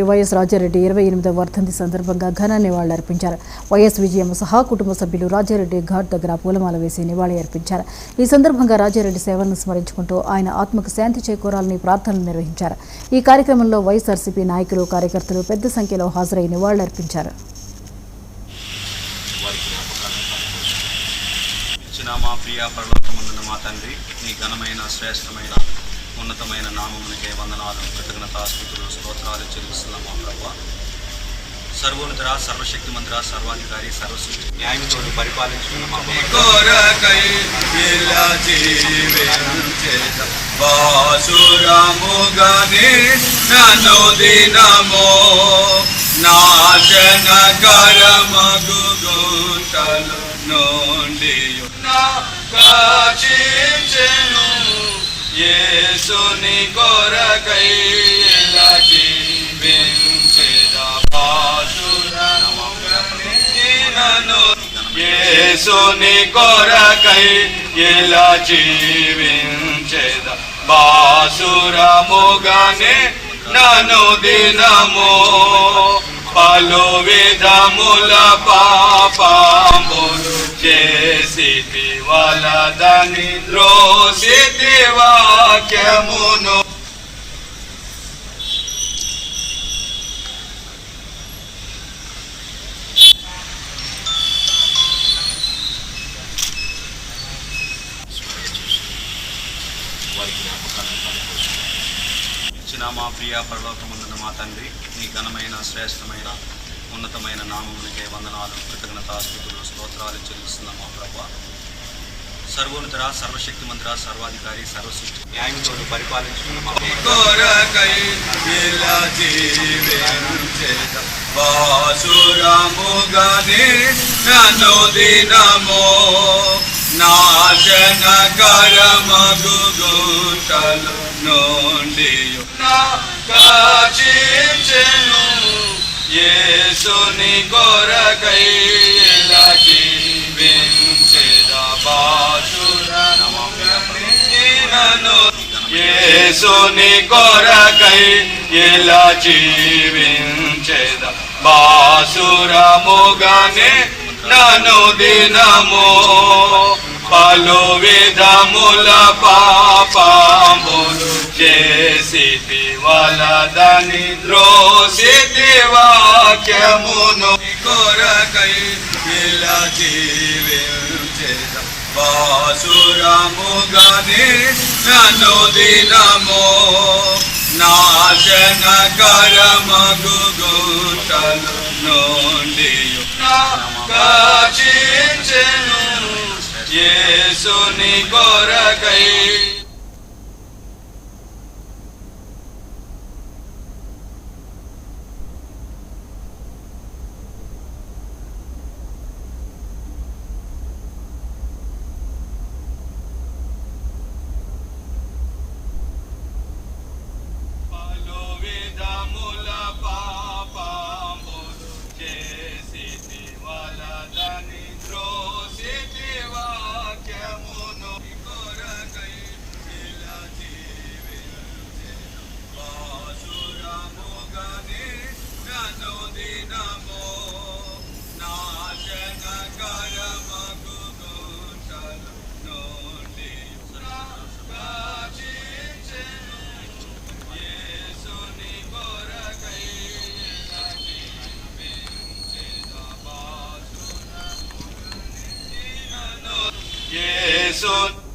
YS Rajareddy 28వ వర్ధంతి సందర్భంగా ఘన నివాళులర్పించారు. వైఎస్ విజయమ్మ సహా కుటుంబ సభ్యులు రాజారెడ్డి ఘాట్ దగ్గర పూలమాల వేసి నివాళి అర్పించారు. ఈ సందర్భంగా రాజారెడ్డి సేవలను స్మరించుకుంటూ ఆయన ఆత్మకు శాంతి చేకూరాలని ప్రార్థనలు నిర్వహించారు. ఈ కార్యక్రమంలో వైఎస్ఆర్సీపీ నాయకులు, కార్యకర్తలు పెద్ద సంఖ్యలో హాజరై నివాళులర్పించారు. మా ప్రియ పరలోకమందున్న మా తండ్రి, నీ ఘనమైన శ్రేష్టమైన ఉన్నతమైన నామమునికే వందనాలు, కృతజ్ఞతాస్తుతులు, స్తోత్రాలు చెల్లిస్తున్నాం. మా ప్రభువా, సర్వోన్నతుడా, సర్వశక్తిమంతుడా, సర్వాధికారి, సర్వసృష్టి న్యాయంతో పరిపాలించుకున్న మా యేసుని కొరకై ఇలా జీవించేదా బాసురముగాను, యేసుని కొరకై ఇలా జీవించేదా బాసురముగానే నన్ను దినము పలు విధముల పాపములు చేసితి వలదని ద్రోసితి వాక్యమును. ఇచ్చిన మా ప్రియ పరలోకమందున్న మా తండ్రి, నీ ఘనమైన శ్రేష్టమైన ఉన్నతమైన నామమునికే వందనాలు, కృతజ్ఞతాస్తుతులు, స్తోత్రాలు చెల్లిస్తున్నాం. మా ప్రభువా, సర్వోన్నతుడా, సర్వశక్తిమంతుడా, సర్వాధికారి, సర్వసృష్టి న్యాయంతో పరిపాలించుకున్న మా యేసుని కొరకై ఇలా జీవించేదా బాసురముగాను, యేసుని కొరకై ఇలా జీవించేదా బాసురముగానే నన్ను దినము పలు విధముల పాపములు చేసితి వలదని ద్రోసితి వాక్యమును. కొరకై ఇలా జీవించేదా బాసురముగానే నన్ను దినము నాశనకరమగు గుంటల నుండి రక్షించెను యేసుని కొరకై. Jesús